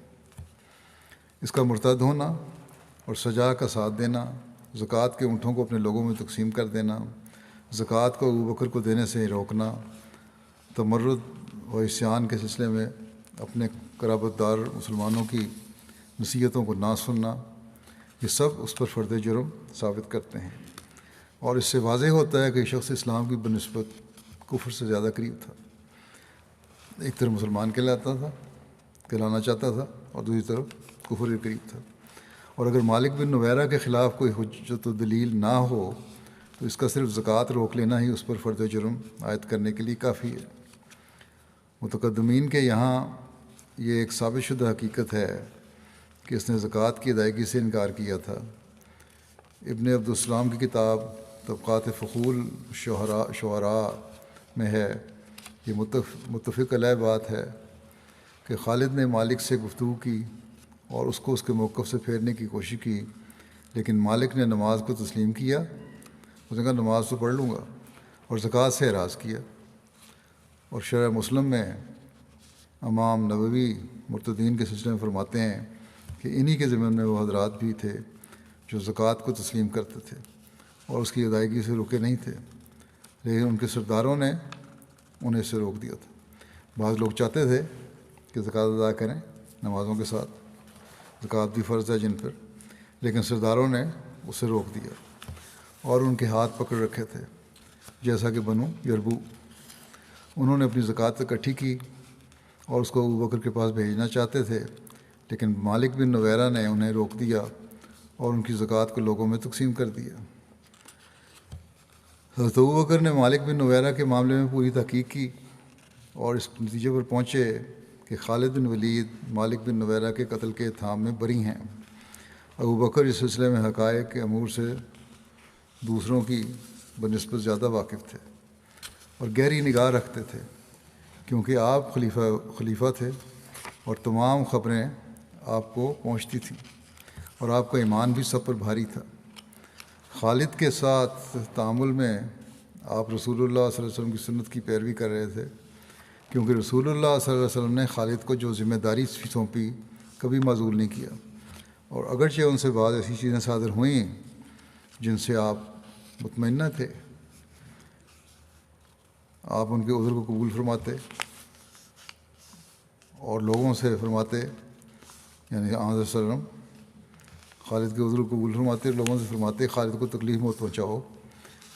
اس کا مرتد ہونا اور سجا کا ساتھ دینا، زکوٰۃ کے اونٹوں کو اپنے لوگوں میں تقسیم کر دینا، زکوٰۃ کو ابوبکر کو دینے سے روکنا، تمرد و عصیان کے سلسلے میں اپنے قرابت دار مسلمانوں کی نصیحتوں کو نہ سننا، یہ سب اس پر فرد جرم ثابت کرتے ہیں، اور اس سے واضح ہوتا ہے کہ شخص اسلام کی بنسبت کفر سے زیادہ قریب تھا۔ ایک طرف مسلمان کہلانا چاہتا تھا اور دوسری طرف کفر کے قریب تھا۔ اور اگر مالک بن نویرہ کے خلاف کوئی حجت و دلیل نہ ہو تو اس کا صرف زکوٰۃ روک لینا ہی اس پر فرد جرم عائد کرنے کے لیے کافی ہے۔ متقدمین کے یہاں یہ ایک ثابت شدہ حقیقت ہے کہ اس نے زکوٰۃ کی ادائیگی سے انکار کیا تھا۔ ابن عبدالسلام کی کتاب طبقات فخول شعراء میں ہے، یہ متفق علیہ بات ہے کہ خالد نے مالک سے گفتگو کی اور اس کو اس کے موقف سے پھیرنے کی کوشش کی، لیکن مالک نے نماز کو تسلیم کیا، اس نے کہا نماز تو پڑھ لوں گا، اور زکوٰۃ سے اعراض کیا۔ اور شرح مسلم میں امام نووی مرتدین کے سلسلے میں فرماتے ہیں کہ انہی کے ضمن میں وہ حضرات بھی تھے جو زکوٰۃ کو تسلیم کرتے تھے اور اس کی ادائیگی سے رکے نہیں تھے، لیکن ان کے سرداروں نے انہیں اس سے روک دیا تھا۔ بعض لوگ چاہتے تھے کہ زکوٰۃ ادا کریں نمازوں کے ساتھ، زکوٰۃ بھی فرض ہے جن پر، لیکن سرداروں نے اسے روک دیا اور ان کے ہاتھ پکڑ رکھے تھے، جیسا کہ بنو یربو۔ انہوں نے اپنی زکوٰۃ اکٹھی کی اور اس کو ابوبکر کے پاس بھیجنا چاہتے تھے، لیکن مالک بن نویرہ نے انہیں روک دیا اور ان کی زکوٰۃ کو لوگوں میں تقسیم کر دیا۔ حضرت ابوبکر نے مالک بن نویرہ کے معاملے میں پوری تحقیق کی اور اس نتیجے پر پہنچے کہ خالد بن ولید مالک بن نویرہ کے قتل کے اتہام میں بری ہیں۔ ابوبکر اس سلسلے میں حقائق کے امور سے دوسروں کی بنسبت زیادہ واقف تھے اور گہری نگاہ رکھتے تھے، کیونکہ آپ خلیفہ تھے اور تمام خبریں آپ کو پہنچتی تھیں۔ اور آپ کا ایمان بھی سب پر بھاری تھا۔ خالد کے ساتھ تعامل میں آپ رسول اللہ صلی اللہ علیہ وسلم کی سنت کی پیروی کر رہے تھے، کیونکہ رسول اللہ صلی اللہ علیہ وسلم نے خالد کو جو ذمہ داری سونپی کبھی معزول نہیں کیا، اور اگرچہ ان سے بعض ایسی چیزیں صادر ہوئیں جن سے آپ مطمئنہ تھے، آپ ان کے عذر کو قبول فرماتے اور لوگوں سے فرماتے، یعنی آن وسلم خالد کے عذر کو قبول فرماتے اور لوگوں سے فرماتے خالد کو تکلیف مت پہنچاؤ،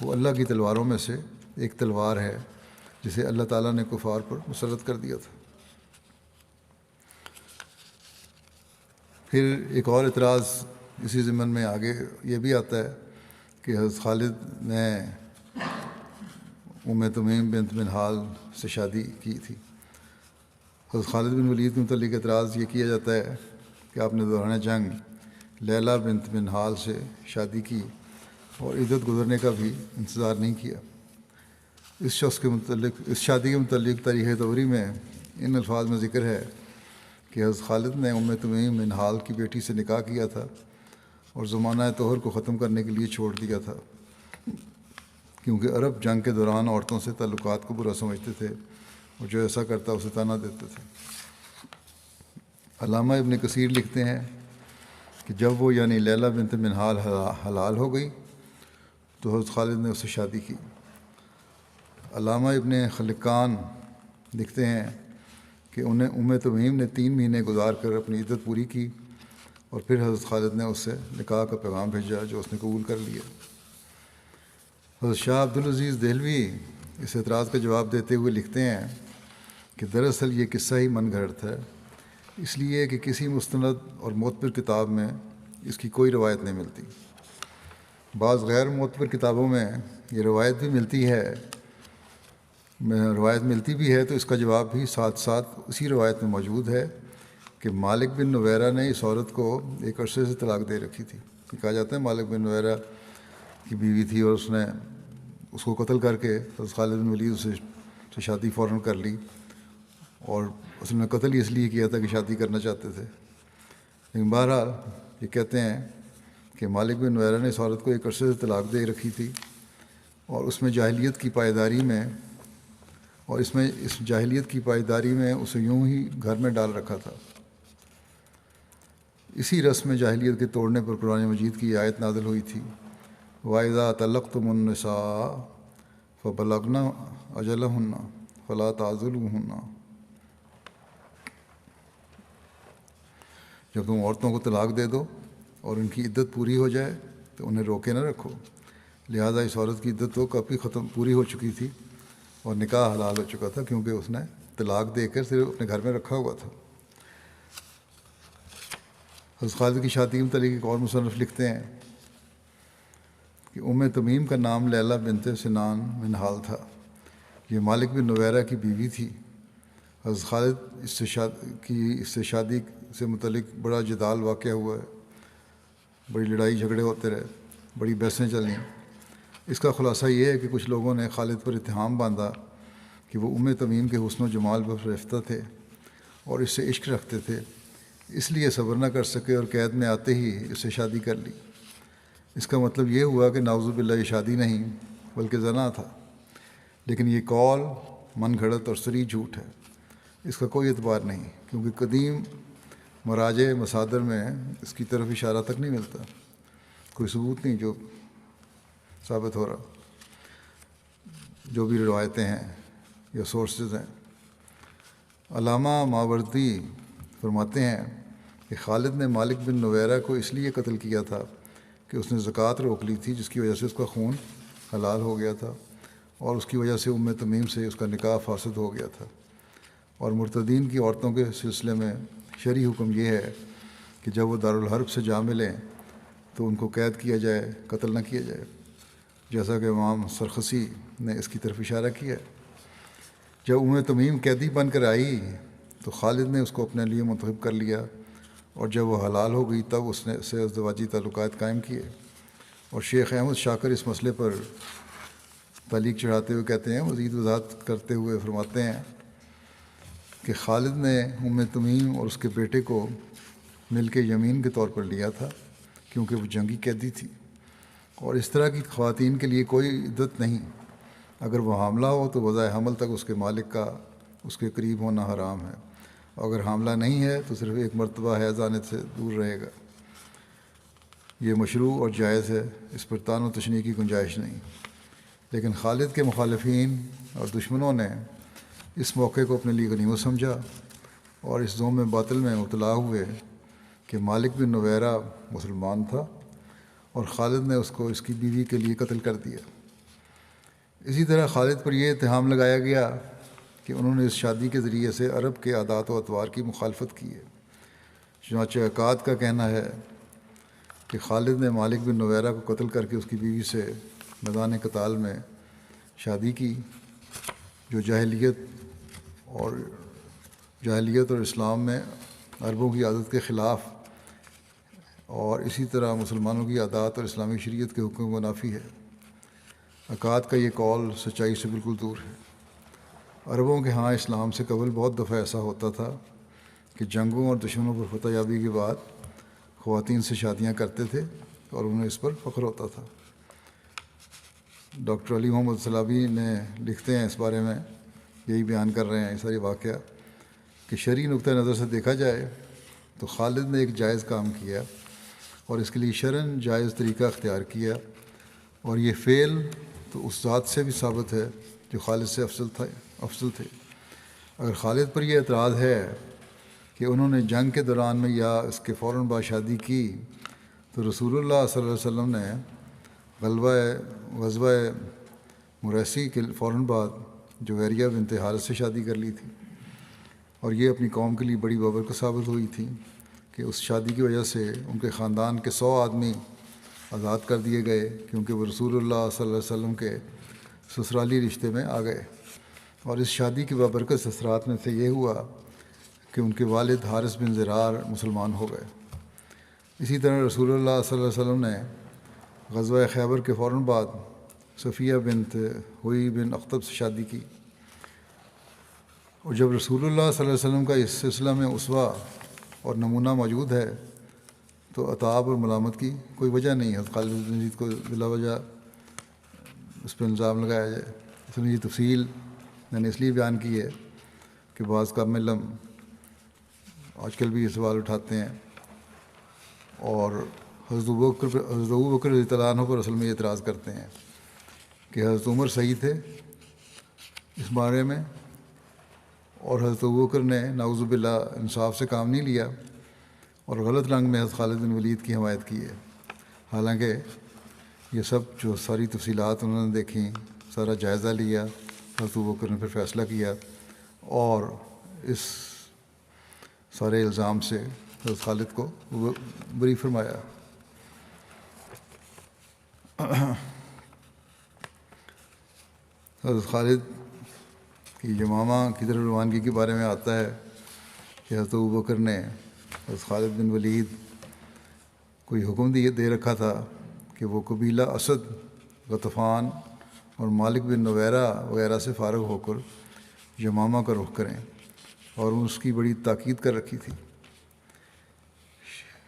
وہ اللہ کی تلواروں میں سے ایک تلوار ہے جسے اللہ تعالیٰ نے کفار پر مسلط کر دیا تھا۔ پھر ایک اور اعتراض اسی ضمن میں آگے یہ بھی آتا ہے کہ حضرت خالد نے ام تمیم بنت منہال سے شادی کی تھی۔ حضرت خالد بن ولید کے متعلق اعتراض یہ کیا جاتا ہے کہ آپ نے دوران جنگ لیلہ بنت منہال سے شادی کی اور عدت گزرنے کا بھی انتظار نہیں کیا۔ اس شادی کے متعلق تاریخ طبری میں ان الفاظ میں ذکر ہے کہ حضرت خالد نے ام تمیم منہال کی بیٹی سے نکاح کیا تھا اور زمانہ طہر کو ختم کرنے کے لیے چھوڑ دیا تھا، کیونکہ عرب جنگ کے دوران عورتوں سے تعلقات کو برا سمجھتے تھے اور جو ایسا کرتا اسے طعنہ دیتے تھے۔ علامہ ابن کثیر لکھتے ہیں کہ جب وہ یعنی لیلہ بنت منہال حلال ہو گئی تو حضرت خالد نے اس سے شادی کی۔ علامہ ابن خلقان لکھتے ہیں کہ انہیں ام تمیم نے 3 مہینے گزار کر اپنی عدت پوری کی اور پھر حضرت خالد نے اس سے نکاح کا پیغام بھیجا جو اس نے قبول کر لیا۔ حضرت شاہ عبدالعزیز دہلوی اس اعتراض کا جواب دیتے ہوئے لکھتے ہیں کہ دراصل یہ قصہ ہی من گھڑت ہے، اس لیے کہ کسی مستند اور معتبر کتاب میں اس کی کوئی روایت نہیں ملتی۔ بعض غیر معتبر کتابوں میں یہ روایت ملتی بھی ہے تو اس کا جواب بھی ساتھ ساتھ اسی روایت میں موجود ہے کہ مالک بن نویرہ نے اس عورت کو ایک عرصے سے طلاق دے رکھی تھی۔ کہا جاتا ہے مالک بن نویرہ کی بیوی تھی اور اس نے اس کو قتل کر کے حضرت خالد بن ولید سے شادی فوراً کر لی، اور اس نے قتل اس لیے کیا تھا کہ شادی کرنا چاہتے تھے۔ لیکن بہرحال یہ کہتے ہیں کہ مالک بن نویرہ نے اس عورت کو ایک عرصے سے طلاق دے رکھی تھی اور اس جاہلیت کی پائیداری میں اسے یوں ہی گھر میں ڈال رکھا تھا۔ اسی رسم جاہلیت کے توڑنے پر قرآن مجید کی آیت نازل ہوئی تھی، وَإِذَا طَلَّقْتُمُ النِّسَاءَ فَبَلَغْنَ أَجَلَهُنَّ فَلَا تَعْضُلُوهُنَّ۔ جب تم عورتوں کو طلاق دے دو اور ان کی عدت پوری ہو جائے تو انہیں روکے نہ رکھو، لہذا اس عورت کی عدت تو کافی پوری ہو چکی تھی اور نکاح حلال ہو چکا تھا، کیونکہ اس نے طلاق دے کر صرف اپنے گھر میں رکھا ہوا تھا۔ حضرت خالد کی شادی کے متعلق ایک اور مصنف لکھتے ہیں کہ ام تمیم کا نام لیلہ بنت سنان منہال تھا، یہ مالک بن نویرہ کی بیوی تھی۔ حضرت خالد اس سے شادی سے متعلق بڑا جدال واقع ہوا ہے، بڑی لڑائی جھگڑے ہوتے رہے، بڑی بحثیں چلیں۔ اس کا خلاصہ یہ ہے کہ کچھ لوگوں نے خالد پر اتہام باندھا کہ وہ ام تمیم کے حسن و جمال پر رفتہ تھے اور اس سے عشق رکھتے تھے، اس لیے صبر نہ کر سکے اور قید میں آتے ہی اس سے شادی کر لی۔ اس کا مطلب یہ ہوا کہ نعوذ باللہ یہ شادی نہیں بلکہ زنا تھا، لیکن یہ قول من گھڑت اور صریح جھوٹ ہے، اس کا کوئی اعتبار نہیں، کیونکہ قدیم مراجع مصادر میں اس کی طرف اشارہ تک نہیں ملتا، کوئی ثبوت نہیں جو ثابت ہو رہا، جو بھی روایتیں ہیں یا سورسز ہیں۔ علامہ ماوردی فرماتے ہیں کہ خالد نے مالک بن نویرہ کو اس لیے قتل کیا تھا کہ اس نے زکوٰۃ روک لی تھی، جس کی وجہ سے اس کا خون حلال ہو گیا تھا، اور اس کی وجہ سے ام تمیم سے اس کا نکاح فاسد ہو گیا تھا۔ اور مرتدین کی عورتوں کے سلسلے میں شرعی حکم یہ ہے کہ جب وہ دارالحرب سے جا ملیں تو ان کو قید کیا جائے، قتل نہ کیا جائے، جیسا کہ امام سرخسی نے اس کی طرف اشارہ کیا۔ جب ام تمیم قیدی بن کر آئی تو خالد نے اس کو اپنے لیے منتخب کر لیا، اور جب وہ حلال ہو گئی تب اس نے اس سے ازدواجی تعلقات قائم کیے۔ اور شیخ احمد شاکر اس مسئلے پر تعلیق چڑھاتے ہوئے کہتے ہیں، مزید وضاحت کرتے ہوئے فرماتے ہیں کہ خالد نے ام تمیم اور اس کے بیٹے کو مل کے یمین کے طور پر لیا تھا، کیونکہ وہ جنگی قیدی تھی، اور اس طرح کی خواتین کے لیے کوئی عدت نہیں۔ اگر وہ حاملہ ہو تو وضع حمل تک اس کے مالک کا اس کے قریب ہونا حرام ہے، اور اگر حاملہ نہیں ہے تو صرف ایک مرتبہ حیض آنے سے دور رہے گا۔ یہ مشروع اور جائز ہے، اس پر طعن و تشنیع کی گنجائش نہیں۔ لیکن خالد کے مخالفین اور دشمنوں نے اس موقع کو اپنے لیے غنیمت سمجھا اور اس ذم باطل میں مبتلا ہوئے کہ مالک بن نویرہ مسلمان تھا اور خالد نے اس کو اس کی بیوی کے لیے قتل کر دیا۔ اسی طرح خالد پر یہ اتہام لگایا گیا کہ انہوں نے اس شادی کے ذریعے سے عرب کے عادات و اطوار کی مخالفت کی ہے۔ چنانچہ عقاد کا کہنا ہے کہ خالد نے مالک بن نویرہ کو قتل کر کے اس کی بیوی سے میدان قتال میں شادی کی، جو جاہلیت اور اسلام میں عربوں کی عادت کے خلاف اور اسی طرح مسلمانوں کی عادات اور اسلامی شریعت کے حکم کو نافی ہے۔ عقاد کا یہ قول سچائی سے بالکل دور ہے۔ عربوں کے ہاں اسلام سے قبل بہت دفعہ ایسا ہوتا تھا کہ جنگوں اور دشمنوں پر فتح یابی کے بعد خواتین سے شادیاں کرتے تھے اور انہیں اس پر فخر ہوتا تھا۔ ڈاکٹر علی محمد سلابی نے لکھتے ہیں اس بارے میں، یہی بیان کر رہے ہیں یہ ساری واقعہ، کہ شرعی نقطہ نظر سے دیکھا جائے تو خالد نے ایک جائز کام کیا اور اس کے لیے شرعاً جائز طریقہ اختیار کیا، اور یہ فعل تو اس ذات سے بھی ثابت ہے جو خالد سے افضل تھے۔ اگر خالد پر یہ اعتراض ہے کہ انہوں نے جنگ کے دوران میں یا اس کے فوراً بعد شادی کی، تو رسول اللہ صلی اللہ علیہ وسلم نے غزوہ مریسی کے فوراً بعد جویریہ بنت حارث سے شادی کر لی تھی، اور یہ اپنی قوم کے لیے بڑی بابرکت ثابت ہوئی تھی کہ اس شادی کی وجہ سے ان کے خاندان کے 100 آدمی آزاد کر دیے گئے، کیونکہ وہ رسول اللہ صلی اللہ علیہ وسلم کے سسرالی رشتے میں آ گئے۔ اور اس شادی کی بابرکت اثرات میں سے یہ ہوا کہ ان کے والد حارث بن زرار مسلمان ہو گئے۔ اسی طرح رسول اللہ صلی اللہ علیہ وسلم نے غزوہ خیبر کے فوراً بعد صفیہ بنت ہوئی بن اخطب سے شادی کی، اور جب رسول اللہ صلی اللہ علیہ وسلم کا اس سلسلہ میں اسوہ اور نمونہ موجود ہے تو عتاب اور ملامت کی کوئی وجہ نہیں ہے خالد بن ولید کو بلا وجہ اس پہ الزام لگایا جائے۔ اس میں یہ تفصیل میں نے اس لیے بیان کی ہے کہ بعض کام علم آج کل بھی یہ سوال اٹھاتے ہیں، اور حضرت ابوبکر رضی اللہ عنہ پر اصل میں یہ اعتراض کرتے ہیں کہ حضرت عمر صحیح تھے اس بارے میں، اور حضرت ابوبکر نے نعوذ باللہ انصاف سے کام نہیں لیا اور غلط رنگ میں حضرت خالد بن ولید کی حمایت کی ہے۔ حالانکہ یہ سب جو ساری تفصیلات انہوں نے دیکھیں، سارا جائزہ لیا، حضرت ابوبکر نے پھر فیصلہ کیا اور اس سارے الزام سے حضرت خالد کو بری فرمایا۔ حضرت خالد کی یمامہ کی طرف روانگی کے بارے میں آتا ہے کہ حضرت ابوبکر نے حضرت خالد بن ولید کو یہ حکم دے رکھا تھا کہ وہ قبیلہ اسد، غطفان اور مالک بن نویرہ وغیرہ سے فارغ ہو کر یمامہ کا رخ کریں، اور اس کی بڑی تاکید کر رکھی تھی۔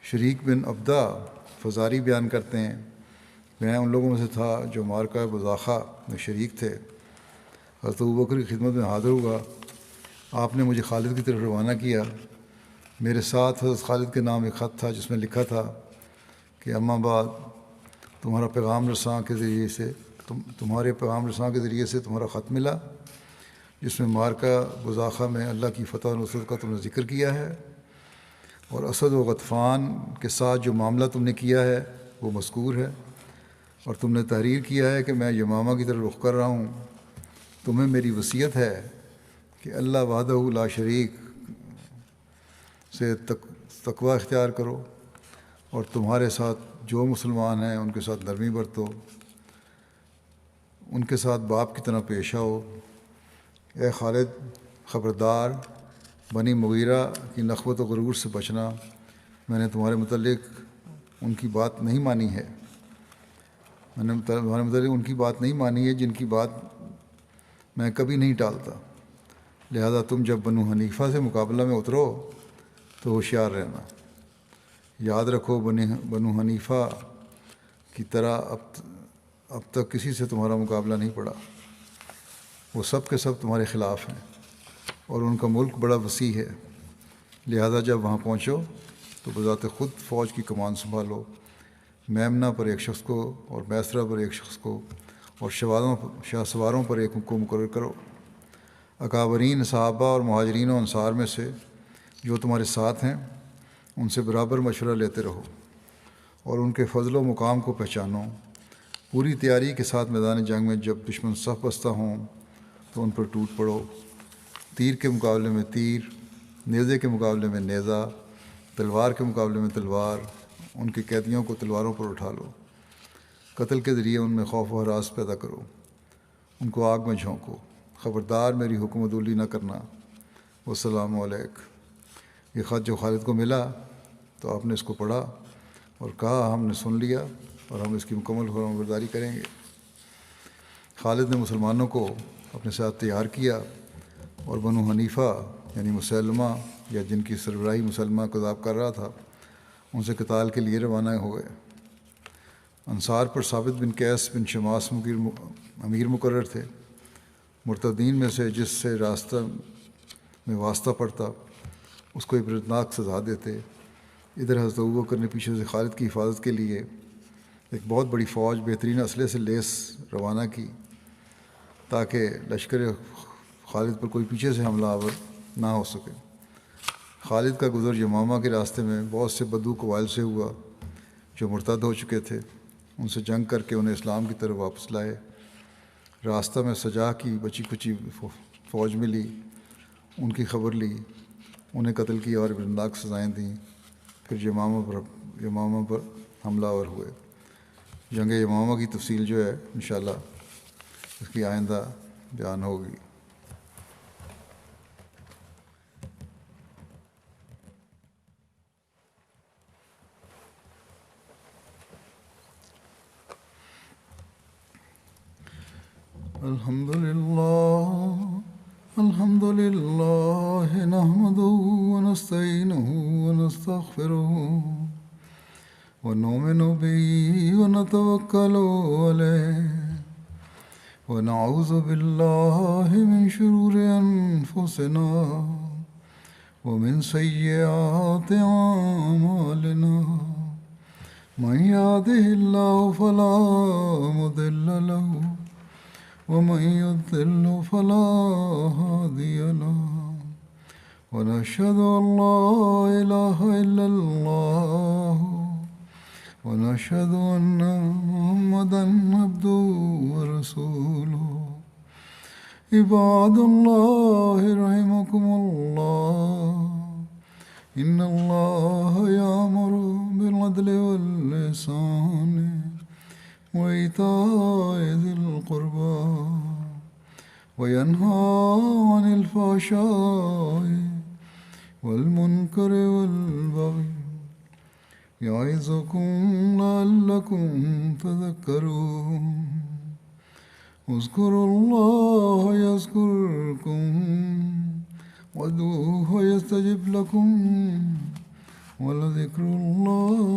شریک بن عبدہ فزاری بیان کرتے ہیں، میں ان لوگوں میں سے تھا جو معرکہ بزاخہ میں شریک تھے۔ حضرت ابوبکر کی خدمت میں حاضر ہوا، آپ نے مجھے خالد کی طرف روانہ کیا۔ میرے ساتھ حضرت خالد کے نام ایک خط تھا جس میں لکھا تھا کہ اما بعد تمہارے پیغام رساں کے ذریعے سے تمہارا خط ملا، جس میں معرکہ بزاخہ میں اللہ کی فتح و نصرت کا تم نے ذکر کیا ہے، اور اسد و غطفان کے ساتھ جو معاملہ تم نے کیا ہے وہ مذکور ہے، اور تم نے تحریر کیا ہے کہ میں یمامہ کی طرف رخ کر رہا ہوں۔ تمہیں میری وصیت ہے کہ اللہ وحدہ لا شریک سے تقوی اختیار کرو، اور تمہارے ساتھ جو مسلمان ہیں ان کے ساتھ نرمی برتو، ان کے ساتھ باپ کی طرح پیش آؤ۔ اے خالد، خبردار، بنی مغیرہ کی نخوت و غرور سے بچنا، میں نے تمہارے متعلق ان کی بات نہیں مانی ہے جن کی بات میں کبھی نہیں ٹالتا، لہذا تم جب بنو حنیفہ سے مقابلہ میں اترو تو ہوشیار رہنا۔ یاد رکھو بنو حنیفہ کی طرح اب تک کسی سے تمہارا مقابلہ نہیں پڑا، وہ سب کے سب تمہارے خلاف ہیں اور ان کا ملک بڑا وسیع ہے، لہذا جب وہاں پہنچو تو بذات خود فوج کی کمان سنبھالو، میمنہ پر ایک شخص کو اور میسرہ پر ایک شخص کو اور شاہ سواروں پر ایک کو مقرر کرو۔ اکابرین صحابہ اور مہاجرین و انصار میں سے جو تمہارے ساتھ ہیں ان سے برابر مشورہ لیتے رہو اور ان کے فضل و مقام کو پہچانو۔ پوری تیاری کے ساتھ میدان جنگ میں جب دشمن صف بستہ ہوں تو ان پر ٹوٹ پڑو، تیر کے مقابلے میں تیر، نیزے کے مقابلے میں نیزہ، تلوار کے مقابلے میں تلوار، ان کے قیدیوں کو تلواروں پر اٹھا لو، قتل کے ذریعے ان میں خوف و ہراس پیدا کرو، ان کو آگ میں جھونکو، خبردار میری حکم عدولی نہ کرنا، والسلام علیکم۔ یہ خط جو خالد کو ملا تو آپ نے اس کو پڑھا اور کہا ہم نے سن لیا اور ہم اس کی مکمل فرمانبرداری کریں گے۔ خالد نے مسلمانوں کو اپنے ساتھ تیار کیا اور بنو حنیفہ یعنی مسلمہ یا جن کی سربراہی مسلمہ قذاب کر رہا تھا ان سے قتال کے لیے روانہ ہو گئے۔ انصار پر ثابت بن قیس بن شماس امیر مقرر تھے۔ مرتدین میں سے جس سے راستہ میں واسطہ پڑتا اس کو عبرتناک سزا دیتے۔ ادھر حضرت ابوبکر نے پیچھے سے خالد کی حفاظت کے لیے ایک بہت بڑی فوج بہترین اسلحے سے لیس روانہ کی تاکہ لشکر خالد پر کوئی پیچھے سے حملہ آور نہ ہو سکے۔ خالد کا گزر یمامہ کے راستے میں بہت سے بدو قبائل سے ہوا جو مرتد ہو چکے تھے، ان سے جنگ کر کے انہیں اسلام کی طرف واپس لائے۔ راستہ میں سجا کی بچی کچی فوج ملی، ان کی خبر لی، انہیں قتل کیا اور عبرتناک سزائیں دیں، پھر یمامہ پر حملہ آور ہوئے۔ جنگ یمامہ کی تفصیل جو ہے انشاءاللہ اس کی آئندہ بیان ہوگی۔ الحمد لله نحمده ونستعينه ونستغفره ونؤمن به ونتوكل عليه ونعوذ بالله من شرور أنفسنا ومن سيئات أعمالنا، من يهده الله فلا مضل له ومن يضلل فلا هادي له، ونشهد أن لا إله إلا الله ونشهد أن محمدا عبده ورسوله۔ عباد الله رحمكم الله، إن الله يأمر بالعدل والإحسان وإيتاء ذي القربى وينهى عن الفحشاء والمنكر والبغي يعظكم لعلكم تذكرون۔ اذكروا الله يذكركم وادعوه يستجب لكم ولذكر الله